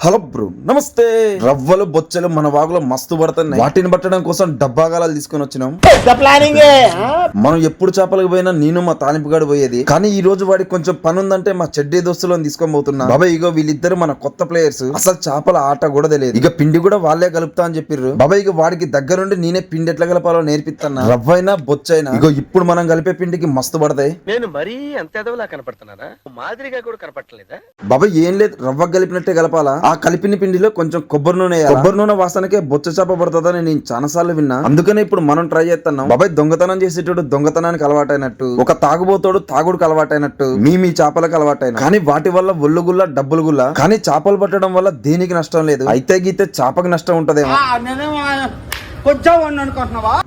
Hello bro, నమస్తే. రవ్వలు బొచ్చలు మన వాగులో మస్తు పడుతున్నాయి. వాటిని పట్టడం కోసం డబ్బాగాలాలు తీసుకొని వచ్చినాం. మనం ఎప్పుడు చేపలకు పోయినా నేను మా తాలింపుగాడు పోయేది, కానీ ఈ రోజు వాడికి కొంచెం పని ఉందంటే మా చెడ్డీ దోస్తులను తీసుకొని పోతున్నా. బాబాయ్ ఇగో వీళ్ళిద్దరు మన కొత్త ప్లేయర్స్. అసలు చేపల ఆట కూడా తెలియదు. ఇక పిండి కూడా వాళ్ళే కలుపుతా అని చెప్పిర్రు. బాబాయ్ ఇక వాడికి దగ్గరుండి నేనే పిండి ఎట్లా కలపాలో నేర్పిస్తున్నా. రవ్వైనా బొచ్చైనా ఇగో ఇప్పుడు మనం కలిపే పిండికి మస్తు పడతాయి. నేను మరీ అంత ఎదవలా కనపడుతున్నారా? మాదిరిగా కూడా కనపడలేదా? బాబాయ్ ఏం లేదు, రవ్వ కలిపినట్టే కలపాలా. ఆ కలిపిన పిండిలో కొంచెం కొబ్బరి నూనె, కొబ్బరి నూనె వాసనకే బొచ్చ చేప పడుతుందని నేను చాలా సార్లు విన్నా. అందుకనే ఇప్పుడు మనం ట్రై చేస్తున్నాం. బాబాయ్ దొంగతనం చేసేటోడు దొంగతనానికి అలవాటైనట్టు, ఒక తాగుబోతోడు తాగుడుకు అలవాటైనట్టు మీ చేపలకు అలవాటైన, కానీ వాటి వల్ల ఒళ్ళు గుల్ల డబ్బులు గుల్ల. కానీ చేపలు పట్టడం వల్ల దేనికి నష్టం లేదు. అయితే గీతే చేపకు నష్టం ఉంటదేమో.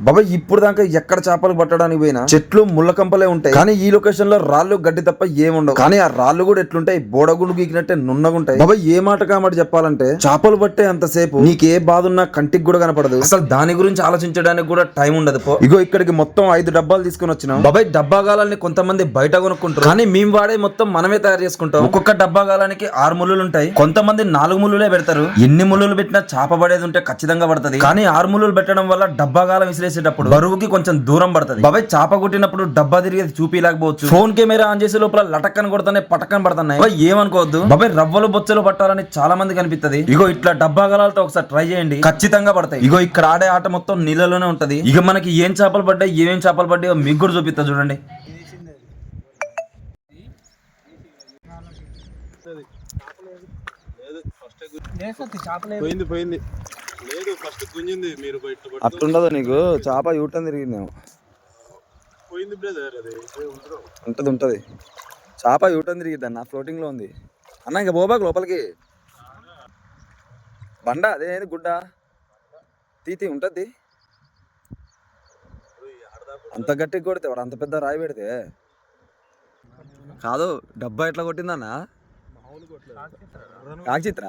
బాబాయ్ ఇప్పుడు దాకా ఎక్కడ చేపలు పట్టడానికి పోయినా చెట్లు ముళ్ళ కంపలే ఉంటాయి, కానీ ఈ లొకేషన్ లో రాళ్ళు గడ్డి తప్ప ఏముండవు. కానీ ఆ రాళ్ళు కూడా ఎట్లుంటాయి, బోడగుండు గీకినట్టే నున్నగుంటాయి. బాబాయ్ ఏ మాట కామాట చెప్పాలంటే చేపలు పట్టే అంతసేపు నీకే బాధ ఉన్నా కంటికి కూడా కనపడదు. అసలు దాని గురించి ఆలోచించడానికి కూడా టైం ఉండదు. ఇగో ఇక్కడికి మొత్తం 5 డబ్బాలు తీసుకుని వచ్చినాం. బాబాయ్ డబ్బాగాలని కొంతమంది బయట కొనుక్కుంటారు, కానీ మేము వాడే మొత్తం మనమే తయారు చేసుకుంటాం. ఒక్కొక్క డబ్బాగాలానికి 6 ముళ్ళులు ఉంటాయి. కొంతమంది 4 ముళ్ళులే పెడతారు. ఎన్ని ముళ్ళులు పెట్టినా చేప పడేది ఉంటే ఖచ్చితంగా పడుతుంది, కానీ 6 ముళ్ళులు పెట్టడం వల్ల డబ్బాగాలం విసిరేసేటప్పుడు బరువుకి కొంచెం దూరం పడుతుంది. బాబాయ్ చేప కొట్టినప్పుడు డబ్బా తిరిగేది చూపిలేకపోవచ్చు. ఫోన్ కెమెరా ఆన్ చేసే లోపల లటక్కని కొడుతున్నాయి, పటక్కని పడుతున్నాయి. బాబాయ్ ఏమనుకోవద్దు. బాబాయ్ రవ్వలు బొచ్చలు పట్టాలని చాలా మంది కనిపిస్తుంది. ఇగో ఇట్లా డబ్బాగాలతో ఒకసారి ట్రై చేయండి, ఖచ్చితంగా పడతాయి. ఇగో ఇక్కడ ఆడే ఆట మొత్తం నీళ్ళలోనే ఉంటది. ఇక మనకి ఏం చేపలు పడ్డాయి, ఏమేం చేపలు పడ్డాయో మీకు కూడా చూపిస్తా చూడండి. అట్లుండదు నీకు చేప యూటర్న్ తిరిగిందేమో. ఉంటది ఉంటది చేప యూటర్న్ తిరిగిద్ది అన్న, ఫ్లోటింగ్ లో ఉంది అన్న. ఇంకా పోబాకు లోపలికి బండ అదే గుడ్డ తీతి ఉంటది. అంత గట్టిగా కొడితే వాడు అంత పెద్ద రాయి పెడితే కాదు. డబ్బా ఎట్లా కొట్టిందన్న? కాచిత్ర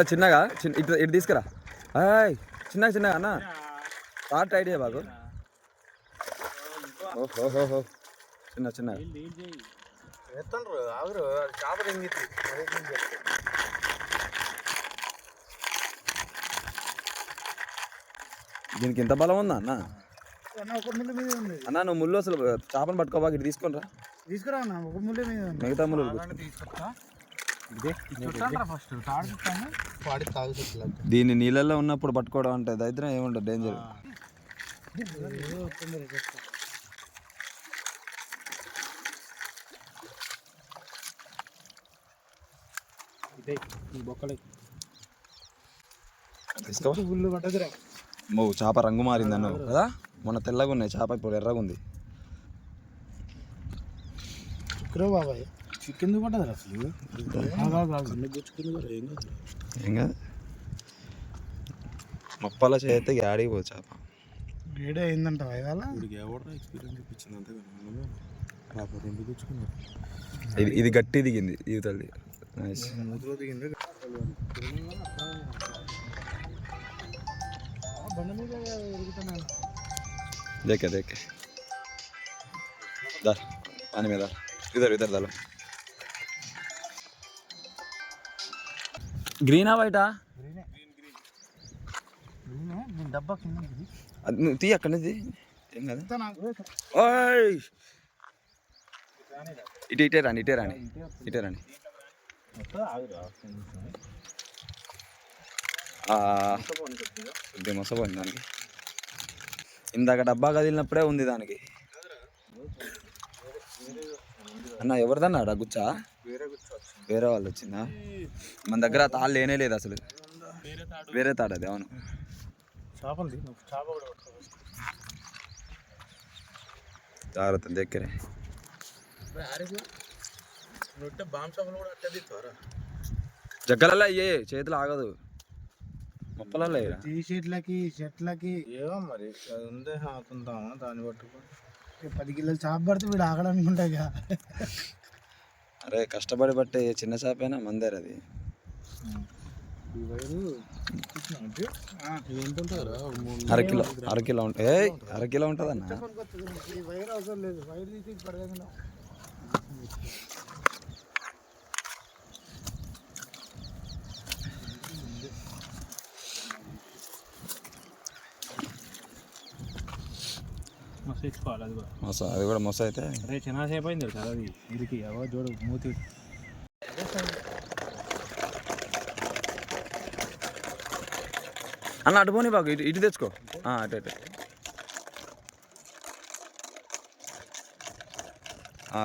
చిన్నగా ఇటు తీసుకురా. చిన్నగా అన్న స్టార్ట్ ఐడియా బాగు. ఓహో చిన్న దీనికి ఇంత బలం ఉందా అన్న? అన్న నువ్వు ముళ్ళు అసలు చేపను పట్టుకోబాక ఇటు తీసుకురా. మిగతా ముళ్ళు దీన్ని నీళ్ళల్లో ఉన్నప్పుడు పట్టుకోవడం అంటే దరిద్రం ఏముండదు, డేంజర్. చేప రంగు మారింది అన్నావు కదా, మొన్న తెల్లగా ఉన్నాయి చేప, ఇప్పుడు ఎర్రగా ఉంది. బాబాయ్ చికెన్ పట్టదు అసలు, ఏం కాదు. మొప్పల చేస్తే ఆడికి పో చేప ఏడే అయిందంట. ఇది గట్టి దిగింది, ఇది తల్లి దిగింది. देखे दर पानी में दर इधर दालो. గ్రీనా వైటా? డబ్బా తీ అక్కడి నుంచి ఏం కదా. ఇటే రాని మొసపోయింది దానికి. ఇందాక డబ్బా కదిలినప్పుడే ఉంది దానికి. అన్న ఎవరిదన్నా గుచ్చా? వేరే వాళ్ళు వచ్చిందా? మన దగ్గర తాళ్ళు లేనే లేదు అసలు, వేరే తాడు అది. అవును జాగ్రత్త దగ్గరే. జగ్గలలో అయ్యే చేతులు ఆగదు, మొప్పలలో చెట్లకి ఏమో మరి ఉందే ఆకుందామా దాన్ని పట్టుకొని. 10 కిలోలు చేప పడితే వీడు ఆగడానికి ఉంటాయి. అరే కష్టపడి పట్టే చిన్న చేపైనా మందేరు అది. ఈ వైరు ఎంత ఉంటుందా? అరకిలో ఉంటుంది. అరకిలో ఉంటుంది అన్న. ఈ వైర్ అవసరం లేదు, వైర్ తీసి పడగకుండా మస్తు ఇచ్చుకోవాలి అది కూడా. అది కూడా మొస అయితే అరే చిన్న సేపు అయింది సార్ అది ఇరికి అవో చూడు మూతి. అన్న అటు పోనీ బాగు, ఇటు తెచ్చుకో. అటు అటు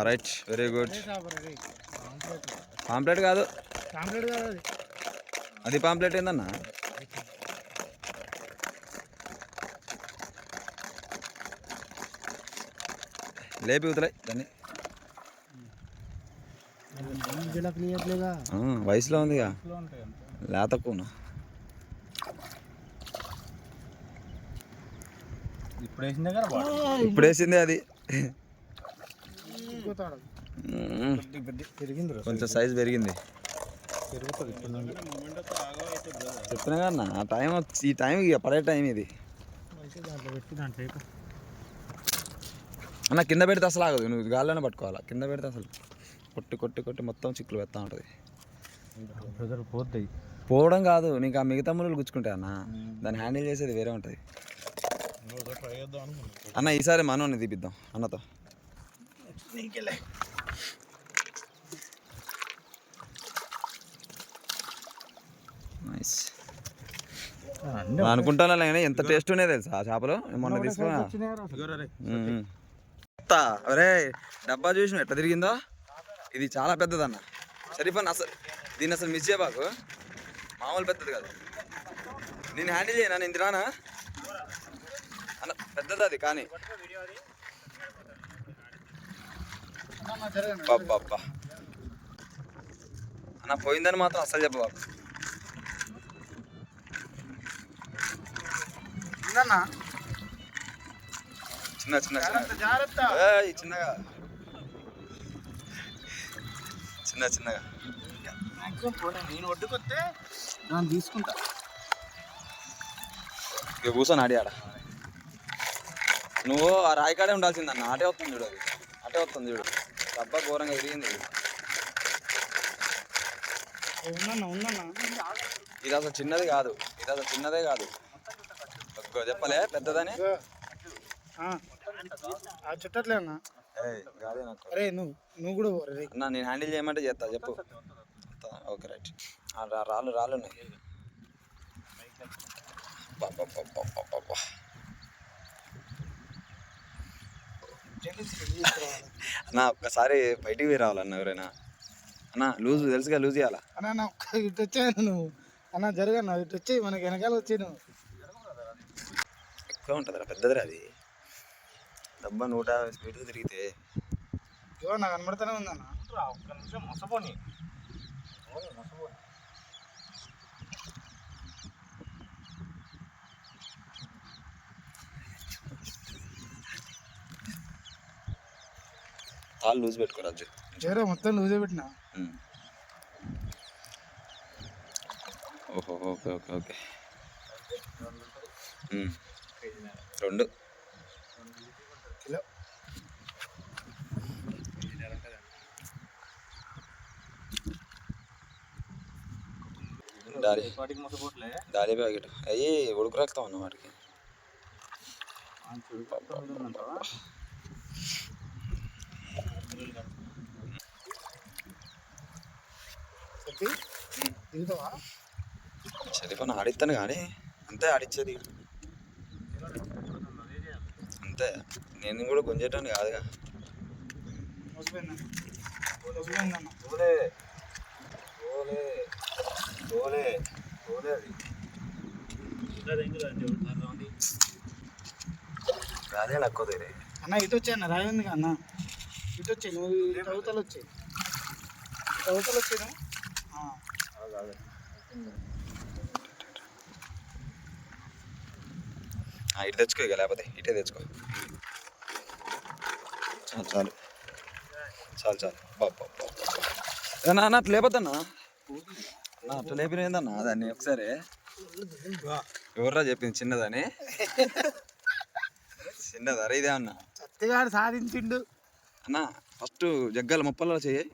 రైట్, వెరీ గుడ్. పాంప్లెట్ కాదు, అది పాంప్లెట్ ఏందన్నా? లేపి ఉతలే దాన్ని. వయసులో ఉందిగా, లేతక్కువ. ఇప్పుడు వేసింది అది. కొంచెం సైజ్ పెరిగింది. చెప్తున్నా కన్నా ఆ టైం, ఈ టైం పడే టైం ఇది అన్న. కింద పెడితే అసలు ఆగదు, నువ్వు గాల్లోనే పట్టుకోవాలా. కింద పెడితే అసలు కొట్టి కొట్టి కొట్టి మొత్తం చిక్కులు పెడతా ఉంటుంది. పోవడం కాదు, నీకు ఆ మిగతా ముళ్ళు గుచ్చుకుంటాయి అన్న. దాన్ని హ్యాండిల్ చేసేది వేరే ఉంటుంది అన్న. ఈసారి మనోని తీపిద్దాం అన్నతో. నైస్ అనుకుంటాను. కానీ ఎంత టేస్ట్ ఉన్నాయి తెలుసా ఆ చేపలు. మొన్న తీసుకున్నా. అరే డబ్బా చూసిన ఎట్లా తిరిగిందో. ఇది చాలా పెద్దదన్న. షరీఫ్ అన్న అసలు దీన్ని అసలు మిస్ చేయబాకు, మామూలు పెద్దది కాదు. నేను హ్యాండిల్ చేయనా, నేను తిరానా అన్న. పెద్దది అది కానీ అబ్బా అన్న, పోయిందని మాత్రం అస్సలు చెప్పబాకు. చిన్న చిన్న చిన్నగా చిన్న చిన్నగా నేను ఒడ్డుకొస్తే దాన్ని తీసుకుంటా. ఇక కూర్చొని ఆడి ఆడ. నువ్వు ఆ రాయికాడే ఉండాల్సిందన్న. అటే వస్తుంది చూడు, అది అటే వస్తుంది చూడు. డబ్బా ఘోరంగా విరిగింది. ఇది అసలు చిన్నది కాదు, ఇది అసలు చిన్నదే కాదు. చెప్పలే పెద్దదని. చుట్టట్లే అన్న. అరే నువ్వు కూడా అన్న, నేను హ్యాండిల్ చేయమంటే చేస్తా, చెప్పు. Okay right. రాళ్ళు రాళ్ళు ఉన్నాయి. అన్న ఒక్కసారి బయటికి పోయి రావాలన్న ఎవరైనా. అన్న లూజ్ తెలుసుగా, లూజ్ చేయాలా అన్న. ఇటు వచ్చాను నువ్వు అన్న, జరగన్నా ఇటు వచ్చి మనకి వెనకాల వచ్చి నువ్వు. ఎక్కువ ఉంటుంది పెద్దదిరా అది. డబ్బా 150 స్పీడ్గా తిరిగితే నాకు కనబడుతూనే ఉందన్న. ఒక్క నిమిషం మొసపోని. తాళ్ళు లూజ్ పెట్టుకోరాజు. చేరా మొత్తం లూజే పెట్టినా. ఓహో ఓకే ఓకే ఓకే. 2 కిలో. దాలి ప్యాకెట్ అయ్యి ఉడుకు రాస్తాం అన్న వాటికి. షరీఫ్ ఆడిస్తాను కానీ అంతే ఆడిచ్చేది. అంతే, నేను కూడా గుంజేటాను కాదుగా. అదే నక్కువ అన్న. ఇటు వచ్చాయి అన్న, రాయి ఉంది అన్న. ఇటు వచ్చాయి, నువ్వు అవతలు వచ్చాయి, అవతలు వచ్చాను. ఇటు తెచ్చుకో, ఇక లేకపోతే ఇటే తెచ్చుకో. చాలు చాలు చాలు చాలు. బాబా అట్లా లేకపోద్దన్నా. అట్లా లేపిన దాన్ని ఒకసారి ఎవర్రా చెప్పింది చిన్నదని చిన్నది అరే ఇదే అన్న సత్యగాడు సాధించిండు అన్న ఫస్ట్ జగ్గాల ముప్పల్లో చేయి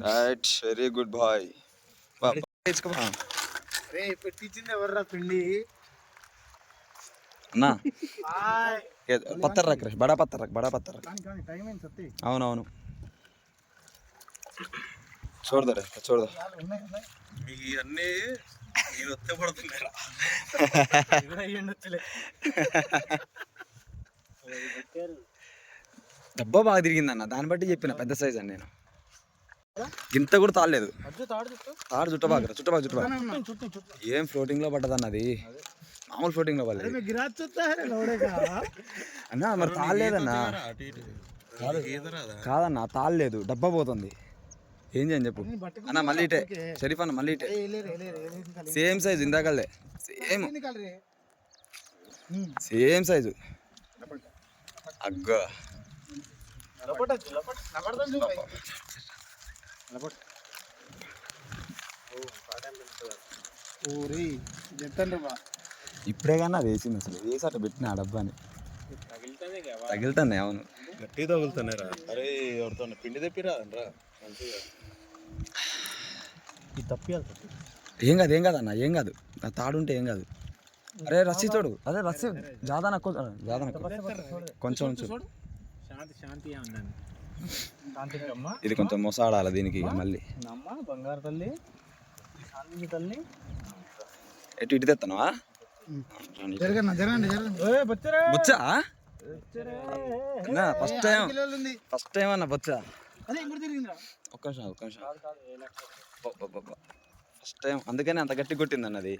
రైట్ వెరీ గుడ్ బాయ్ రే పెట్టించింది ఎవర్రా పిండి అన్నా బాయ్ పత్తర్ రక్ బడా పత్తర్ రక్ కానీ టైం అయింది సత్తి అవునవును చూడదా చూడదా అన్నీ నేను వస్తే పడుతున్నారా డబ్బా బాగా తిరిగిందన్న దాన్ని బట్టి చెప్పిన పెద్ద సైజ్ అని నేను గింత కూడా తాళలేదు తాడు చుట్టబాగా ఏం ఫ్లోటింగ్ లో పడ్డదన్న అది మామూలు ఫ్లోటింగ్ లో పడలేదు అన్న మరి తాళలేదన్నా కాదన్నా తాళలేదు డబ్బా పోతుంది ఏం చేయని చెప్పు అన్న మళ్ళీ ఇటే షరీఫ్ అన్న మళ్ళీ ఇటే సేమ్ సైజు ఇందాకలే సేమ్ సైజు అగ్గ ఇప్పుడే కన్నా వేసింది అసలు వేసి అట్లా పెట్టిన ఆ డబ్బాని తగిలితానే అవును గట్టి తగులుతున్నారా అరే ఎవరితో పిండి తెప్పిరా రా ఏం కాదు అన్న ఏం కాదు ఆ తాడుంటే ఏం కాదు అరే రస్సీ తోడు అదే రస్సీ జాదా కొంచెం ఇది కొంచెం మొసాడాలి దీనికి ఇక మళ్ళీ బంగారు తల్లి శాంతి తల్లి ఇటు తెస్తానువా బొచ్చా ఫస్ట్ టైం అన్న బొచ్చా ఒక్క నిమిషం ఫస్ట్ టైం అందుకనే అంత గట్టి కొట్టింది అన్నది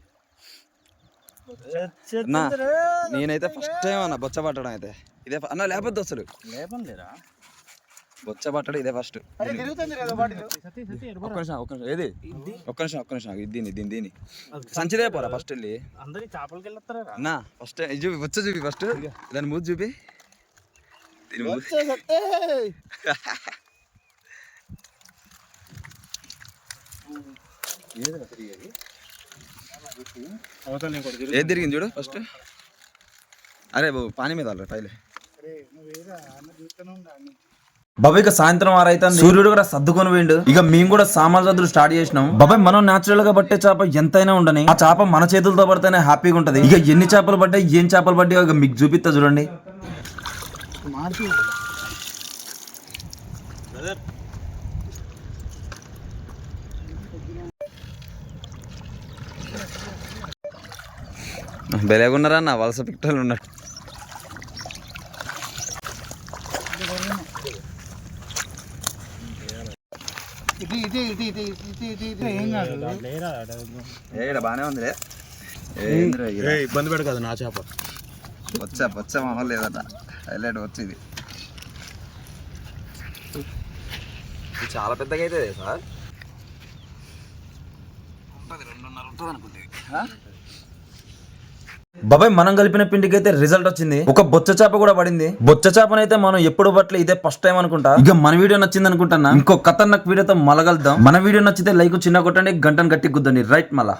అన్నా నేనైతే ఫస్ట్ టైం అన్న బొచ్చ పట్టడం అయితే ఇదే అన్న లేకపోతే అసలు బొచ్చ పట్టడం ఇదే ఫస్ట్ ఒక్క నిమిషం ఏది ఒక్క నిమిషం దీని సంచిదే పోరా ఫస్ట్ వెళ్ళి అన్నా ఫస్ట్ చూపి బొచ్చ చూపి ఫస్ట్ దాని మూతి చూపి ఏది తిరిగింది చూడు ఫస్ట్ అరే బాబు పానీ మీద పైలే బాబాయ్ ఇక సాయంత్రం 6 అయితే సూర్యుడు కూడా సర్దుకొని పోయిండు ఇక మేము కూడా సామాన్ సద్దులు స్టార్ట్ చేసినాం బాబాయ్ మనం న్యాచురల్ గా పట్టే చేప ఎంతైనా ఉండని ఆ చేప మన చేతులతో పడితేనే హ్యాపీగా ఉంటది ఇక ఎన్ని చేపలు పడ్డాయి ఏం చేపలు పడ్డాయో ఇక మీకు చూపిస్తా చూడండి బెలేగున్నారా నా వలస పిక్టలు ఉన్నట్టు బానే ఉందిలే ఇబ్బంది పెడు కదా నా చేప వచ్చా మామూలు లేదట హైలైట్ వచ్చింది చాలా పెద్దగా అయితే సార్ 2.5 ఉంటుంది అనుకుంటే బాబాయ్ మనం కలిపిన పిండికి అయితే రిజల్ట్ వచ్చింది ఒక బొచ్చ చేప కూడా పడింది బొచ్చ చేపనైతే మనం ఎప్పుడు పట్ల ఇదే ఫస్ట్ టైం అనుకుంటా ఇక మన వీడియో నచ్చింది అనుకుంటున్నా ఇంకో ఖతర్నాక్ వీడియోతో మలగలుద్దాం మన వీడియో నచ్చితే లైక్ చిన్న కొట్టండి గంటను గట్టి గుద్దండి రైట్ మళ్ళా